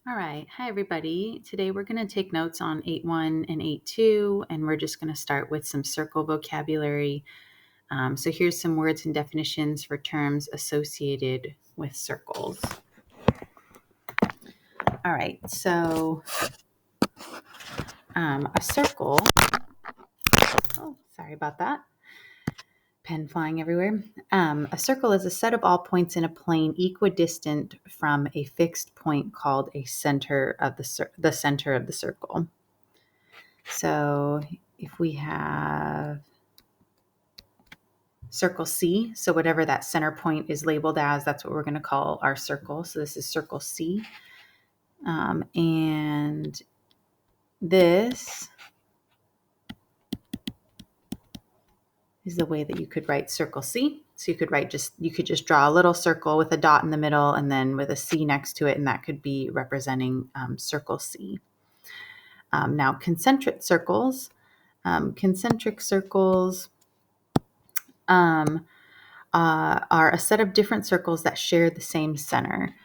All right. Hi, everybody. Today we're going to take notes on 8.1 and 8.2, and we're just going to start with some circle vocabulary. So here's some words and definitions for terms associated with circles. All right. So a circle, oh, sorry about that. Pen flying everywhere. A circle is a set of all points in a plane equidistant from a fixed point called a center of the center of the circle. So if we have circle C, so whatever that center point is labeled as, that's what we're going to call our circle. So this is circle C. And this is the way that you could write circle C. So you could just draw a little circle with a dot in the middle and then with a C next to it, and that could be representing circle C. Now concentric circles. Are a set of different circles that share the same center.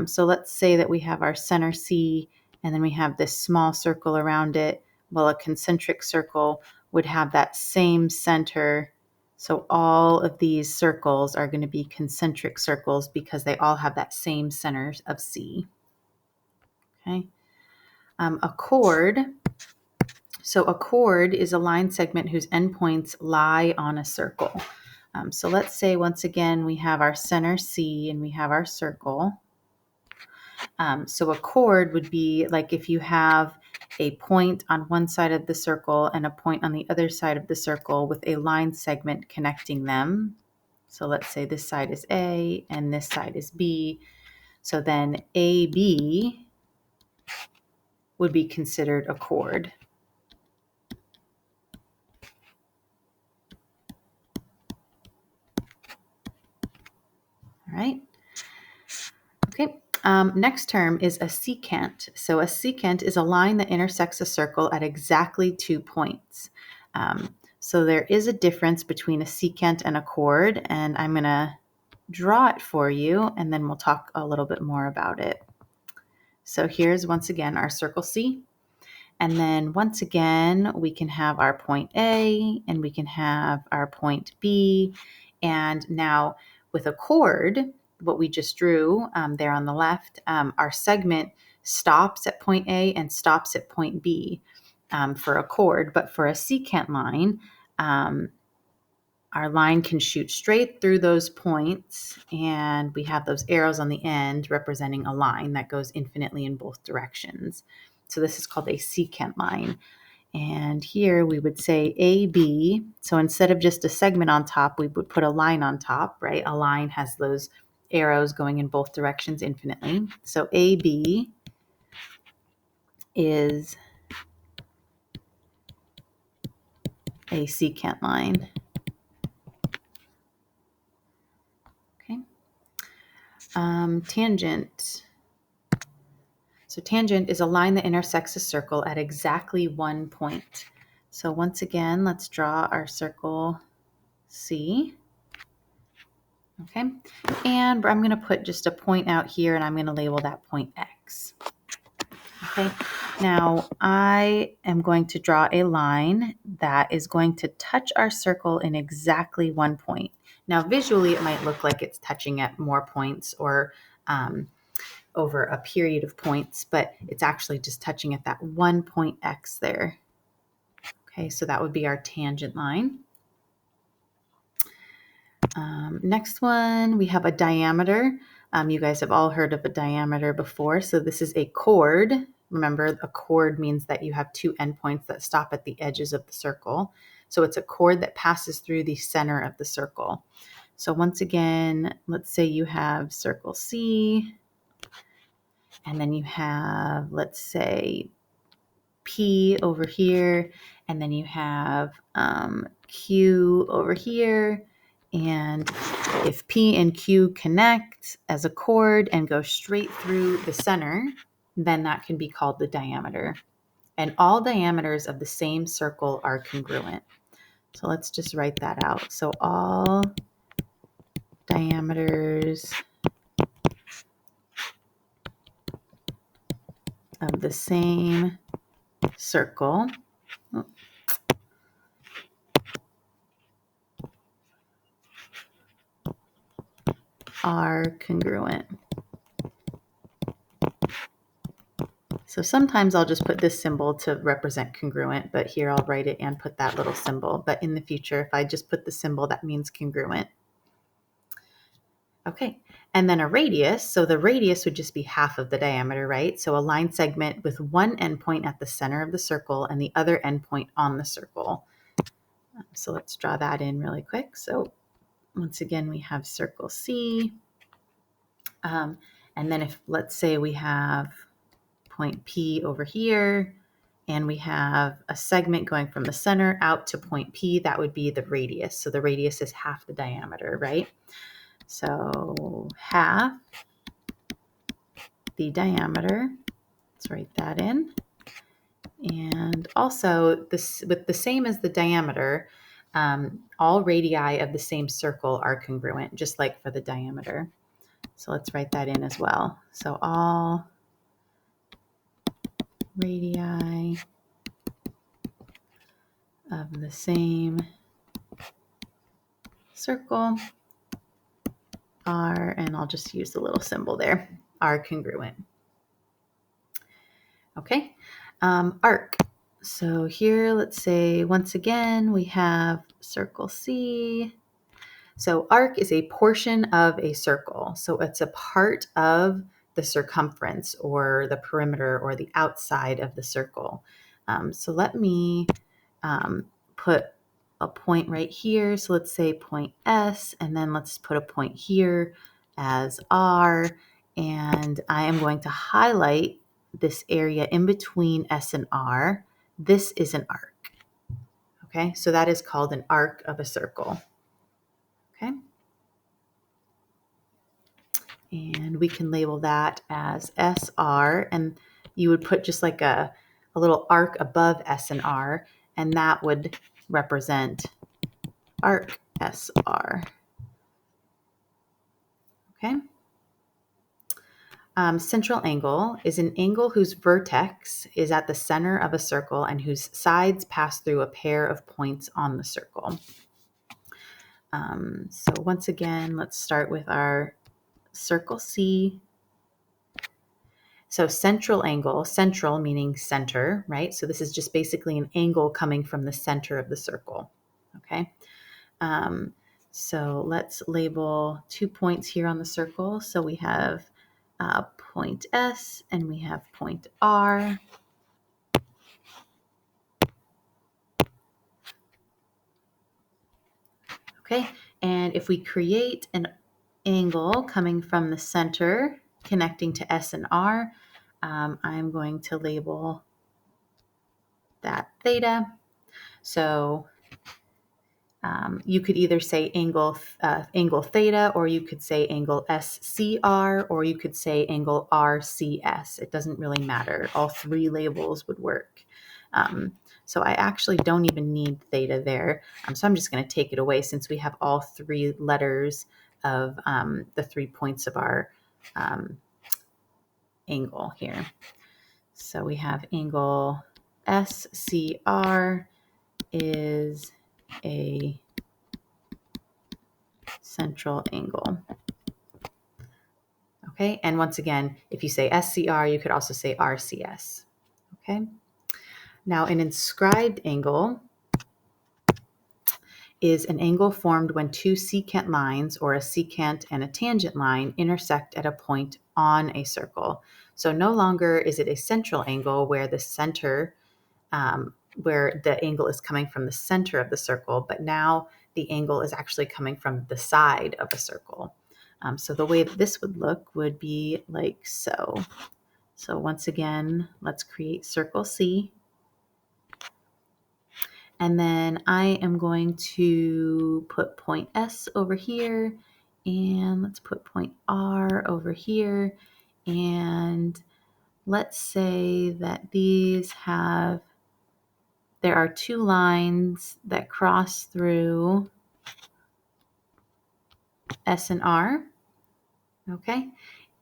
So let's say that we have our center C and then we have this small circle around it. Well, a concentric circle would have that same center. So all of these circles are going to be concentric circles because they all have that same center of C. Okay. A chord. So a chord is a line segment whose endpoints lie on a circle. So let's say once again we have our center C and we have our circle. So a chord would be like if you have a point on one side of the circle and a point on the other side of the circle with a line segment connecting them. So let's say this side is A and this side is B. So then AB would be considered a chord. All right. Okay. Next term is a secant. So a secant is a line that intersects a circle at exactly 2 points. So there is a difference between a secant and a chord, and I'm going to draw it for you, and then we'll talk a little bit more about it. So here's once again our circle C. And then once again, we can have our point A and we can have our point B. And now with a chord, what we just drew there on the left, our segment stops at point A and stops at point B for a chord. But for a secant line, our line can shoot straight through those points, and we have those arrows on the end representing a line that goes infinitely in both directions. So this is called a secant line. And here we would say AB. So instead of just a segment on top, we would put a line on top, right? A line has those arrows going in both directions infinitely. So AB is a secant line. Okay. Tangent. So tangent is a line that intersects a circle at exactly 1 point. So once again, let's draw our circle C. Okay, and I'm going to put just a point out here, and I'm going to label that point X. Okay, now I am going to draw a line that is going to touch our circle in exactly 1 point. Now visually it might look like it's touching at more points or over a period of points, but it's actually just touching at that 1 point X there. Okay, so that would be our tangent line. Next one, we have a diameter. You guys have all heard of a diameter before. So this is a chord. Remember, a chord means that you have 2 endpoints that stop at the edges of the circle. So it's a chord that passes through the center of the circle. So once again, let's say you have circle C, and then you have, let's say, P over here, and then you have Q over here. And if P and Q connect as a chord and go straight through the center, then that can be called the diameter. And all diameters of the same circle are congruent. So let's just write that out. So all diameters of the same circle are congruent. So sometimes I'll just put this symbol to represent congruent, but here I'll write it and put that little symbol. But in the future, if I just put the symbol, that means congruent. Okay, and then a radius. So the radius would just be half of the diameter, right? So a line segment with one endpoint at the center of the circle and the other endpoint on the circle. So let's draw that in really quick. So once again, we have circle C. And then if, let's say we have point P over here, and we have a segment going from the center out to point P, that would be the radius. So the radius is half the diameter, right? So half the diameter, let's write that in. And also, this with the same as the diameter, all radii of the same circle are congruent, just like for the diameter. So let's write that in as well. So all radii of the same circle are, and I'll just use the little symbol there, are congruent. Okay, arc. So here, let's say, once again, we have circle C. So arc is a portion of a circle. So it's a part of the circumference or the perimeter or the outside of the circle. So let me put a point right here. So let's say point S, and then let's put a point here as R. And I am going to highlight this area in between S and R. This is an arc. Okay, so that is called an arc of a circle. Okay. And we can label that as SR, and you would put just like a little arc above S and R, and that would represent arc SR. Okay. Central angle is an angle whose vertex is at the center of a circle and whose sides pass through a pair of points on the circle. So once again, let's start with our circle C. So central angle, central meaning center, right? So this is just basically an angle coming from the center of the circle, okay? So let's label 2 points here on the circle. So we have point S and we have point R. Okay, and if we create an angle coming from the center connecting to S and R, I'm going to label that theta. So you could either say angle theta, or you could say angle SCR, or you could say angle RCS. It doesn't really matter. All three labels would work. So I actually don't even need theta there. So I'm just going to take it away since we have all three letters of the 3 points of our angle here. So we have angle SCR is a central angle. Okay, and once again, if you say SCR, you could also say RCS. Okay, now an inscribed angle is an angle formed when two secant lines or a secant and a tangent line intersect at a point on a circle. So no longer is it a central angle where the center, where the angle is coming from the center of the circle, but now the angle is actually coming from the side of a circle. So the way that this would look would be like so. So once again, let's create circle C. And then I am going to put point S over here, and let's put point R over here. And let's say that there are 2 lines that cross through S and R. Okay.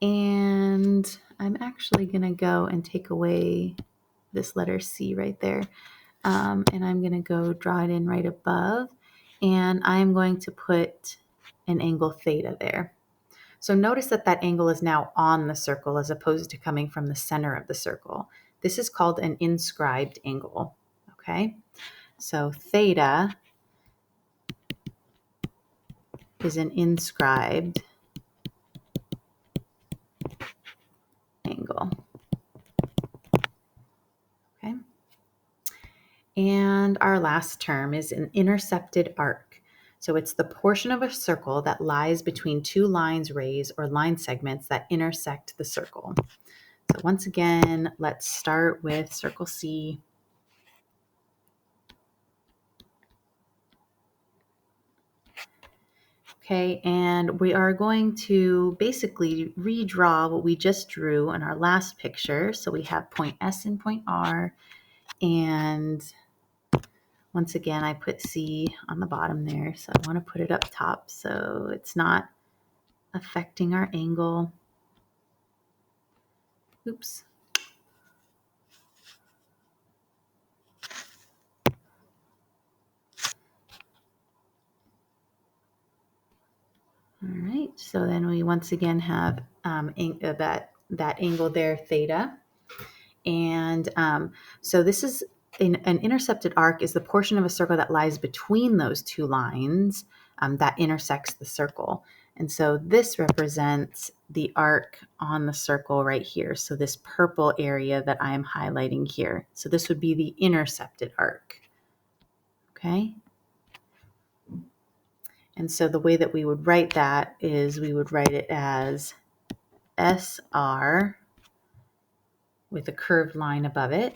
And I'm actually going to go and take away this letter C right there. And I'm going to go draw it in right above. And I'm going to put an angle theta there. So notice that that angle is now on the circle as opposed to coming from the center of the circle. This is called an inscribed angle. Okay, so theta is an inscribed angle. Okay. And our last term is an intercepted arc. So it's the portion of a circle that lies between two lines, rays, or line segments that intersect the circle. So once again, let's start with circle C. Okay, and we are going to basically redraw what we just drew in our last picture. So we have point S and point R, and once again, I put C on the bottom there, so I want to put it up top so it's not affecting our angle. Oops. All right, so then we once again have that angle there, theta. And so this is an intercepted arc is the portion of a circle that lies between those two lines that intersects the circle. And so this represents the arc on the circle right here. So this purple area that I am highlighting here. So this would be the intercepted arc. Okay. And so the way that we would write that is we would write it as SR with a curved line above it.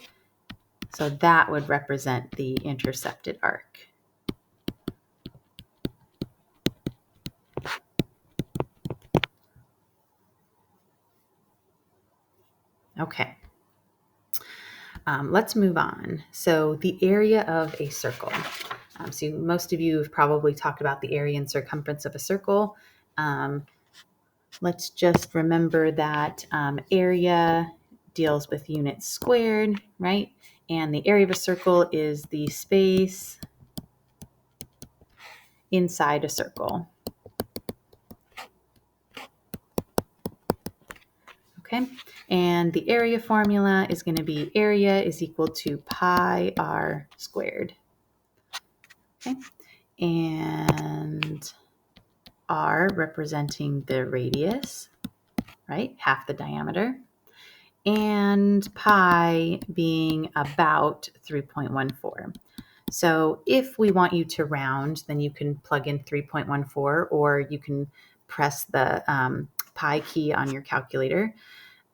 So that would represent the intercepted arc. Okay. Let's move on. So the area of a circle. So most of you have probably talked about the area and circumference of a circle. Let's just remember that area deals with units squared, right? And the area of a circle is the space inside a circle. Okay, and the area formula is going to be area is equal to pi r squared. Okay, and r representing the radius, right, half the diameter, and pi being about 3.14. So if we want you to round, then you can plug in 3.14, or you can press the pi key on your calculator.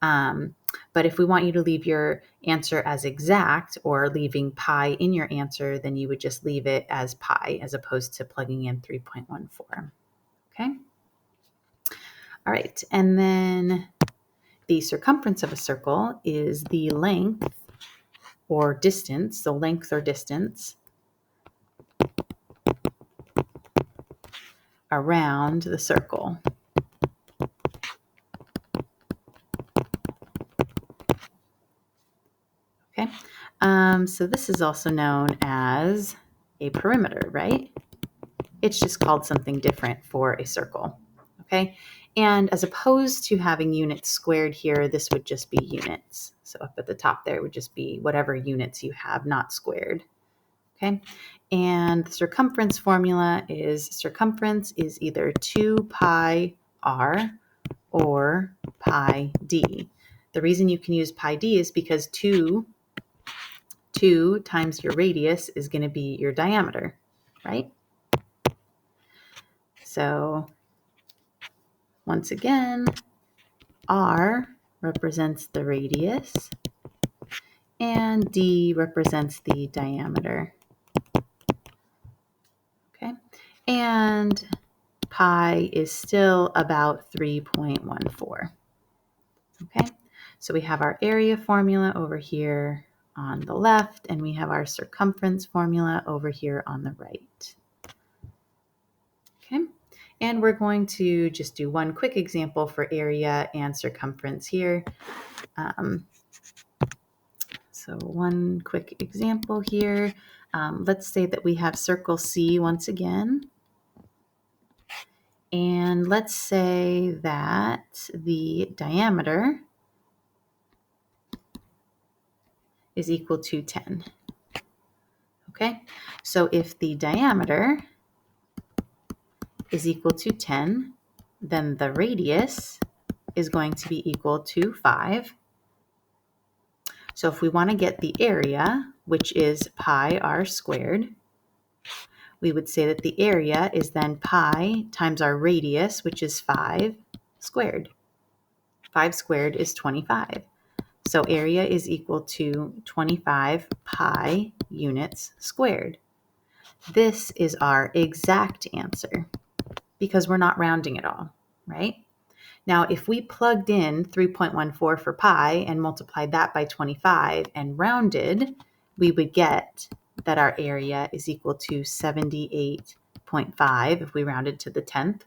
But if we want you to leave your answer as exact or leaving pi in your answer, then you would just leave it as pi as opposed to plugging in 3.14. Okay. All right. And then the circumference of a circle is the length or distance, so length or distance around the circle. Okay, so this is also known as a perimeter, right? It's just called something different for a circle, okay? And as opposed to having units squared here, this would just be units. So up at the top there would just be whatever units you have, not squared, okay? And the circumference formula is circumference is either 2 pi r or pi d. The reason you can use pi d is because 2 times your radius is going to be your diameter, right? So once again, r represents the radius and d represents the diameter. Okay, and pi is still about 3.14. Okay, so we have our area formula over here on the left, and we have our circumference formula over here on the right. Okay, And we're going to just do one quick example for area and circumference here. So one quick example here. Let's say that we have circle C once again. And let's say that the diameter is equal to 10. Okay, so if the diameter is equal to 10, then the radius is going to be equal to 5. So if we want to get the area, which is pi r squared, we would say that the area is then pi times our radius, which is 5 squared. 5 squared is 25. So area is equal to 25 pi units squared. This is our exact answer because we're not rounding at all, right? Now, if we plugged in 3.14 for pi and multiplied that by 25 and rounded, we would get that our area is equal to 78.5 if we rounded to the 10th.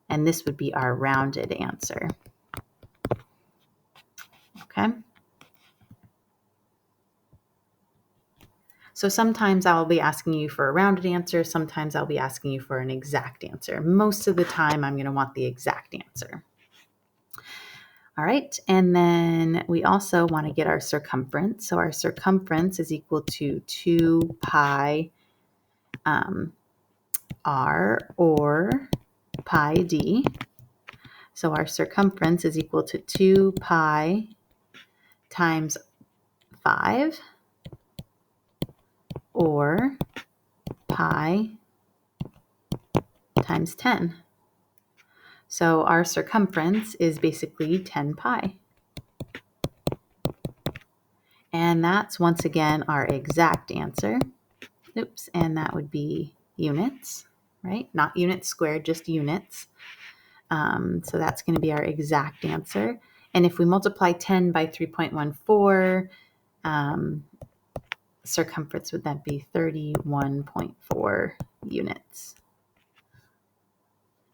And this would be our rounded answer. Okay. So sometimes I'll be asking you for a rounded answer. Sometimes I'll be asking you for an exact answer. Most of the time, I'm going to want the exact answer. All right, and then we also want to get our circumference. So our circumference is equal to 2 pi r or pi d. So our circumference is equal to 2 pi times 5 or pi times 10. So our circumference is basically 10 pi. And that's once again our exact answer. Oops, and that would be units, right? Not units squared, just units. So that's going to be our exact answer. And if we multiply 10 by 3.14, circumference would then be 31.4 units.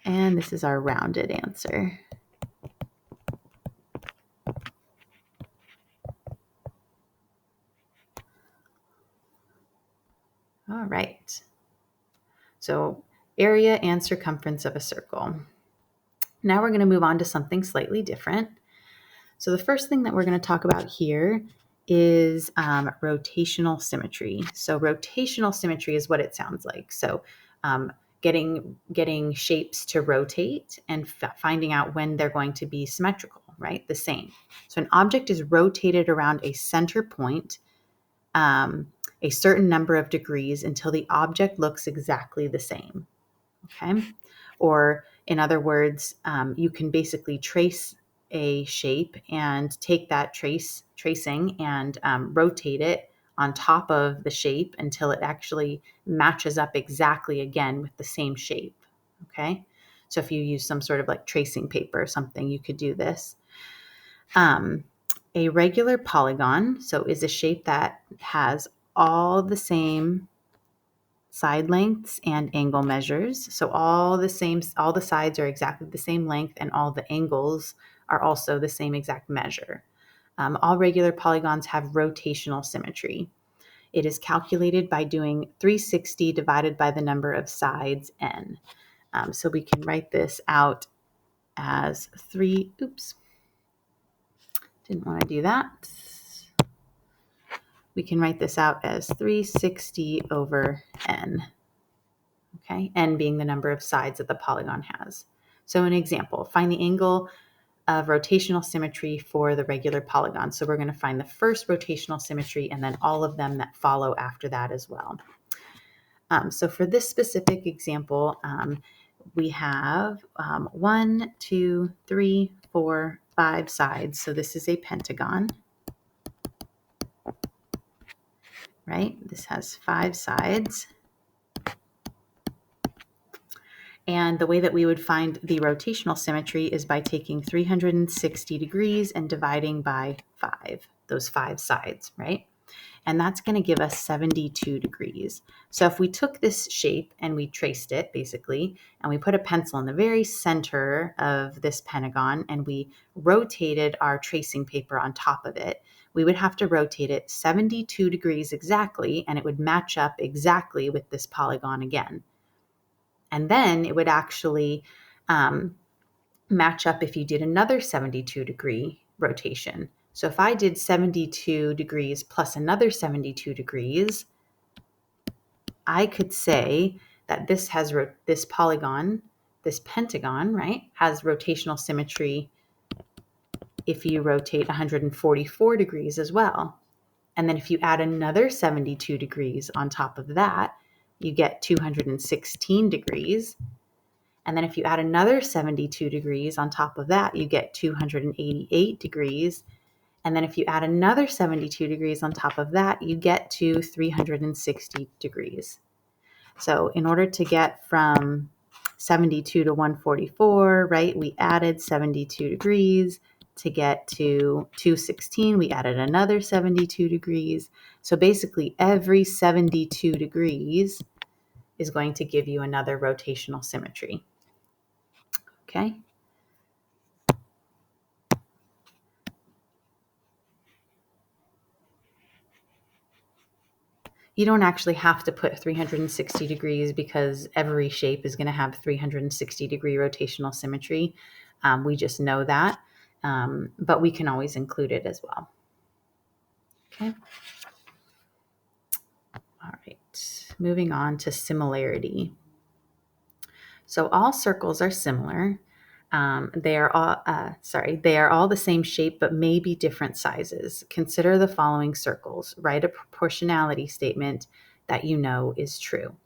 And this is our rounded answer. All right. So area and circumference of a circle. Now we're going to move on to something slightly different. So the first thing that we're going to talk about here is rotational symmetry. So rotational symmetry is what it sounds like. So getting shapes to rotate and finding out when they're going to be symmetrical, right? The same. So an object is rotated around a center point a certain number of degrees until the object looks exactly the same. Okay. Or in other words, you can basically trace a shape and take that tracing and rotate it on top of the shape until it actually matches up exactly again with the same shape. Okay. So if you use some sort of like tracing paper or something, you could do this. A regular polygon, so is a shape that has all the same side lengths and angle measures. So all the sides are exactly the same length and all the angles are also the same exact measure. All regular polygons have rotational symmetry. It is calculated by doing 360 divided by the number of sides n. So we can write this out as didn't want to do that. We can write this out as 360 over n. Okay, n being the number of sides that the polygon has. So an example, find the angle of rotational symmetry for the regular polygon. So we're going to find the first rotational symmetry and then all of them that follow after that as well. So for this specific example, we have 1, 2, 3, 4, 5 sides. So this is a pentagon, right? This has 5 sides. And the way that we would find the rotational symmetry is by taking 360 degrees and dividing by 5, those 5 sides, right? And that's going to give us 72 degrees. So if we took this shape and we traced it basically, and we put a pencil in the very center of this pentagon and we rotated our tracing paper on top of it, we would have to rotate it 72 degrees exactly, and it would match up exactly with this polygon again. And then it would actually match up if you did another 72 degree rotation. So if I did 72 degrees plus another 72 degrees, I could say that this has this polygon, this pentagon, right, has rotational symmetry if you rotate 144 degrees as well. And then if you add another 72 degrees on top of that, you get 216 degrees. And then if you add another 72 degrees on top of that, you get 288 degrees. And then if you add another 72 degrees on top of that, you get to 360 degrees. So in order to get from 72 to 144, right, we added 72 degrees. To get to 216, we added another 72 degrees. So basically every 72 degrees is going to give you another rotational symmetry. Okay. You don't actually have to put 360 degrees because every shape is going to have 360 degree rotational symmetry. We just know that, but we can always include it as well. Okay. All right. Moving on to similarity. So all circles are similar. They are all the same shape, but maybe different sizes. Consider the following circles. Write a proportionality statement that you know is true.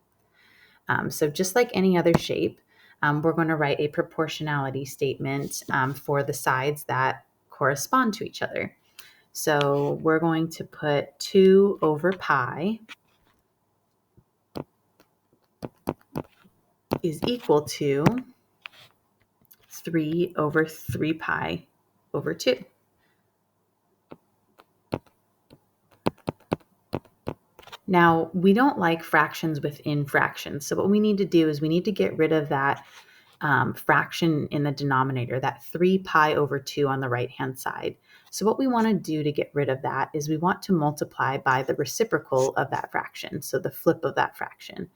So just like any other shape, we're going to write a proportionality statement for the sides that correspond to each other. So we're going to put 2 over pi is equal to 3 over 3 pi over 2. Now, we don't like fractions within fractions. So what we need to do is we need to get rid of that fraction in the denominator, that 3 pi over 2 on the right-hand side. So what we want to do to get rid of that is we want to multiply by the reciprocal of that fraction, so the flip of that fraction.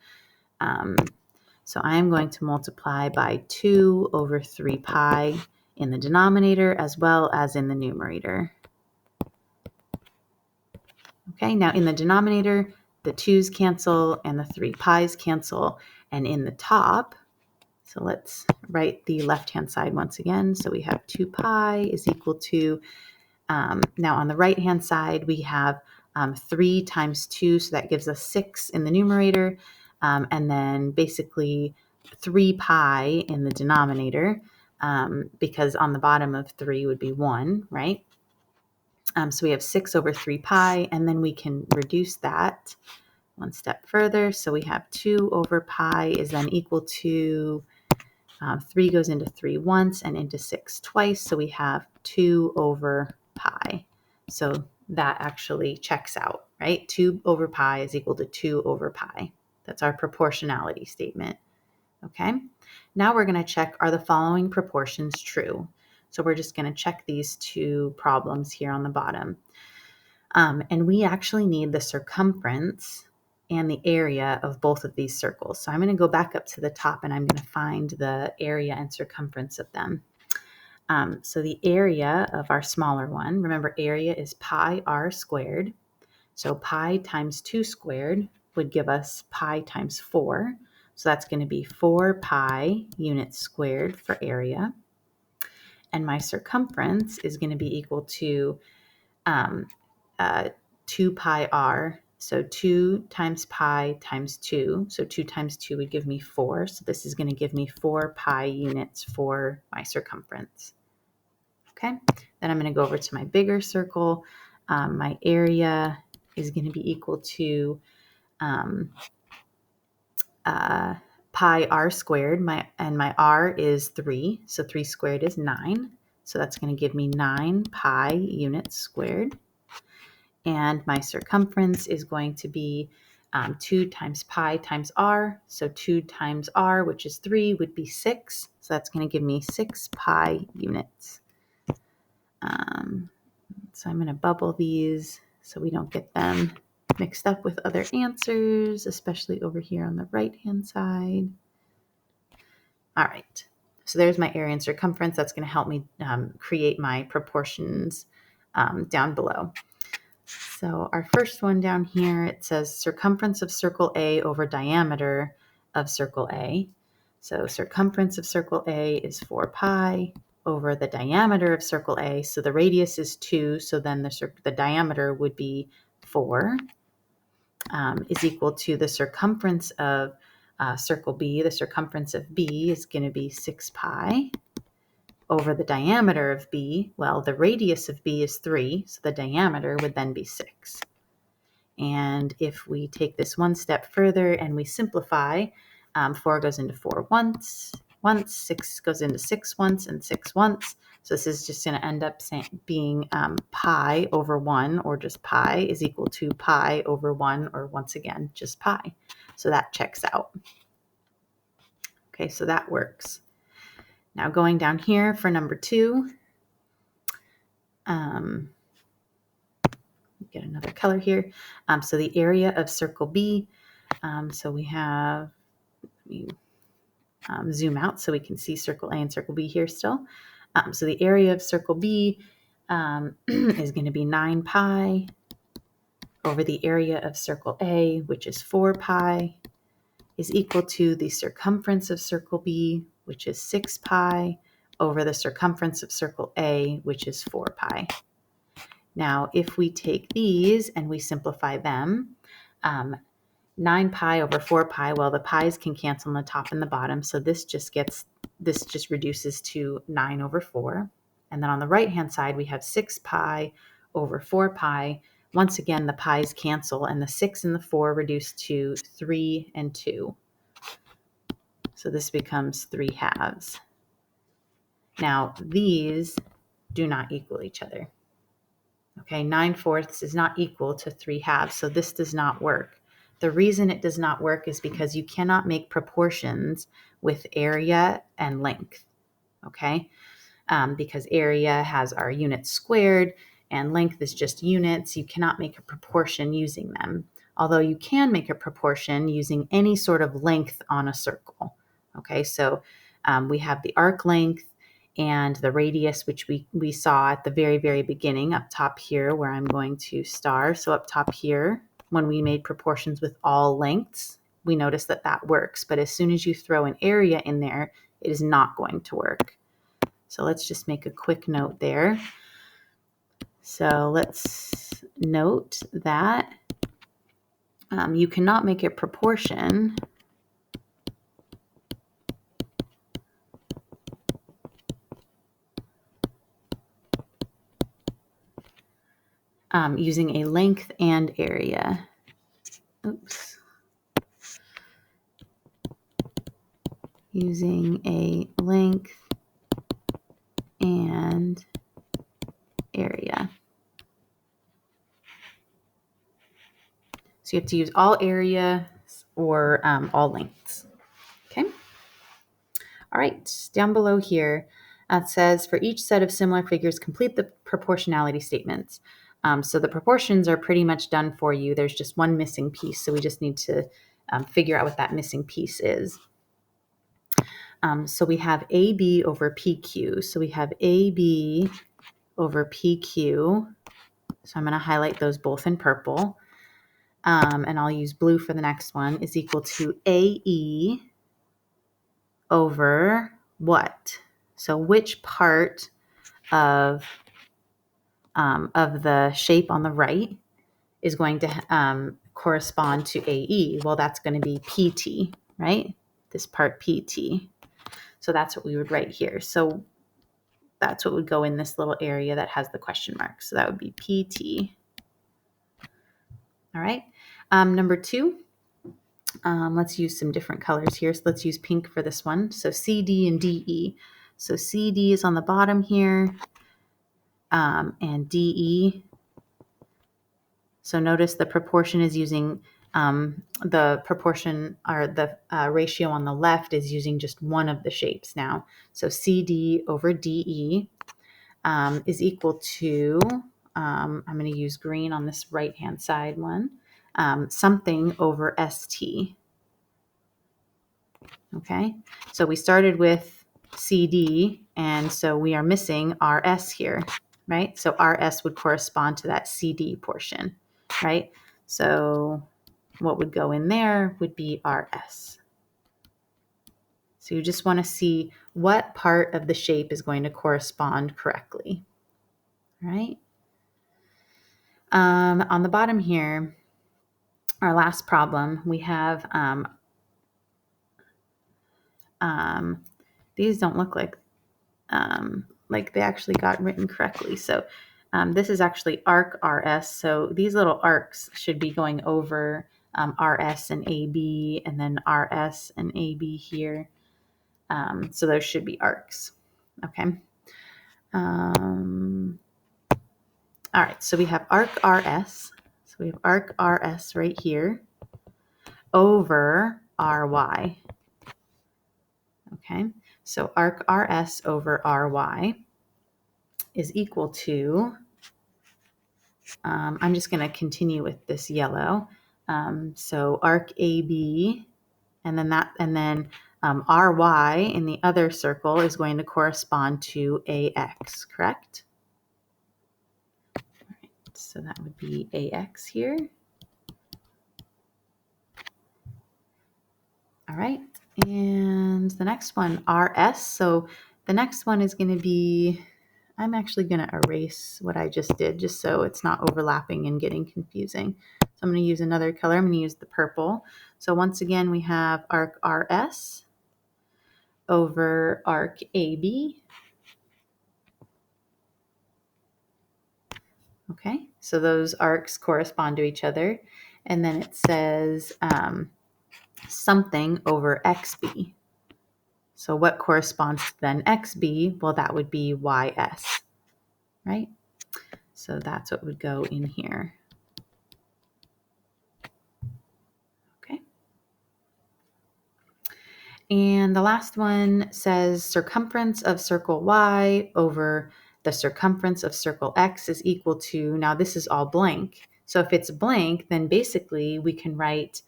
So I am going to multiply by 2 over 3 pi in the denominator as well as in the numerator. Okay, now in the denominator, the 2's cancel and the 3 pi's cancel. And in the top, so let's write the left-hand side once again. So we have 2 pi is equal to, now on the right-hand side, we have 3 times 2, so that gives us 6 in the numerator. And then basically 3 pi in the denominator, because on the bottom of 3 would be 1, right? So we have 6 over 3 pi, and then we can reduce that one step further. So we have 2 over pi is then equal to 3 goes into 3 once and into 6 twice. So we have 2 over pi. So that actually checks out, right? 2 over pi is equal to 2 over pi. That's our proportionality statement. Okay. Now we're going to check, are the following proportions true? So we're just going to check these 2 problems here on the bottom. And we actually need the circumference and the area of both of these circles. So I'm going to go back up to the top and I'm going to find the area and circumference of them. So the area of our smaller one, remember area is pi r squared. So pi times 2 squared would give us pi times 4. So that's going to be 4 pi units squared for area. And my circumference is going to be equal to 2 pi r. So 2 times pi times 2. So 2 times 2 would give me 4. So this is going to give me 4 pi units for my circumference. Okay, then I'm going to go over to my bigger circle. My area is going to be equal to pi r squared, and my r is 3, so 3 squared is 9. So that's going to give me 9 pi units squared. and my circumference is going to be 2 times pi times r. So 2 times r, which is 3, would be 6. So that's going to give me 6 pi units. So I'm going to bubble these so we don't get them mixed up with other answers, especially over here on the right-hand side. All right. So there's my area and circumference. That's going to help me create my proportions down below. So our first one down here, it says circumference of circle A over diameter of circle A. So circumference of circle A is 4 pi over the diameter of circle A. So the radius is 2, so then the diameter would be 4, is equal to the circumference of circle B. The circumference of B is going to be 6 pi over the diameter of B. Well, the radius of B is 3, so the diameter would then be 6. And if we take this one step further and we simplify, 4 goes into 4 once, 6 goes into 6 once, and 6 once. So this is just going to end up being pi over 1, or just pi, is equal to pi over 1, or once again, just pi. So that checks out. Okay, so that works. Now going down here for number 2, get another color here. So the area of circle B, so we have, zoom out so we can see circle A and circle B here still. So the area of circle B is going to be 9 pi over the area of circle A, which is 4 pi, is equal to the circumference of circle B, which is 6 pi, over the circumference of circle A, which is 4 pi. Now, if we take these and we simplify them, 9 pi over 4 pi, well, the pi's can cancel on the top and the bottom, so this just reduces to 9 over 4. And then on the right-hand side, we have 6 pi over 4 pi. Once again, the pi's cancel, and the 6 and the 4 reduce to 3 and 2. So this becomes 3 halves. Now, these do not equal each other. Okay, 9/4 is not equal to 3 halves, so this does not work. The reason it does not work is because you cannot make proportions with area and length, okay? Because area has our units squared and length is just units. You cannot make a proportion using them, although you can make a proportion using any sort of length on a circle, okay? So we have the arc length and the radius, which we saw at the very, very beginning up top here where I'm going to star. So up top here, when we made proportions with all lengths, we noticed that that works. But as soon as you throw an area in there, it is not going to work. So let's just make a quick note there. So let's note that you cannot make a proportion using a length and area. Oops. Using a length and area. So you have to use all area or all lengths. Okay. All right, down below here, it says for each set of similar figures, complete the proportionality statements. So the proportions are pretty much done for you. There's just one missing piece, so we just need to figure out what that missing piece is. So we have AB over PQ. So we have AB over PQ. So I'm going to highlight those both in purple. And I'll use blue for the next one, is equal to AE over what? So which part of the shape on the right is going to correspond to AE? Well, that's going to be PT, right? This part PT. So that's what we would write here. So that's what would go in this little area that has the question mark. So that would be PT. All right. Number 2, let's use some different colors here. So let's use pink for this one. So CD and DE. So CD is on the bottom here, and DE So notice the proportion is using the proportion or the ratio on the left is using just one of the shapes now. So CD over DE is equal to, I'm going to use green on this right-hand side one, something over ST. Okay, so we started with CD, and so we are missing RS here, right? So RS would correspond to that CD portion, right? So what would go in there would be RS. So you just want to see what part of the shape is going to correspond correctly, right? On the bottom here, our last problem, we have these don't look like they actually got written correctly. So this is actually arc RS. So these little arcs should be going over RS and AB, and then RS and AB here. So those should be arcs. Okay. All right, so we have arc RS. So we have arc RS right here over RY. Okay, so arc RS over RY is equal to, I'm just going to continue with this yellow. So arc AB, and then RY in the other circle is going to correspond to AX, correct? All right, so that would be AX here. All right, and the next one, RS. So the next one is going to be, I'm actually going to erase what I just did just so it's not overlapping and getting confusing. So I'm going to use another color. I'm going to use the purple. So once again, we have arc RS over arc AB. Okay, so those arcs correspond to each other. And then it says something over XB. So what corresponds to then XB? Well, that would be YS, right? So that's what would go in here. Okay. And the last one says circumference of circle Y over the circumference of circle X is equal to, now this is all blank. So if it's blank, then basically we can write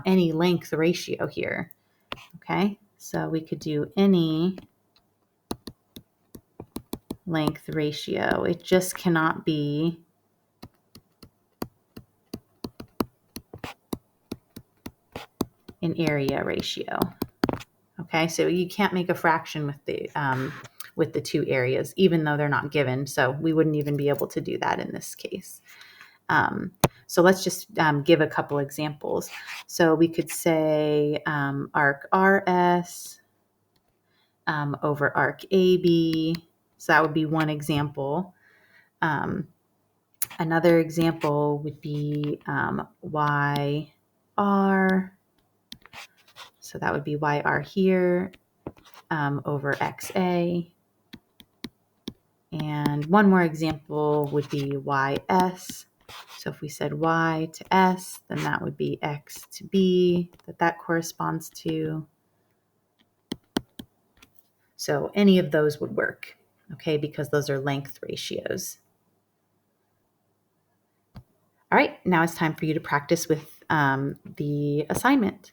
any length ratio here. Okay, so we could do any length ratio. It just cannot be an area ratio. Okay, so you can't make a fraction with the two areas, even though they're not given. So we wouldn't even be able to do that in this case. So let's just give a couple examples. So we could say arc RS over arc AB. So that would be one example. Another example would be YR. So that would be YR here over XA. And one more example would be YS. So if we said Y to S, then that would be X to B that corresponds to. So any of those would work, okay, because those are length ratios. All right, now it's time for you to practice with the assignment.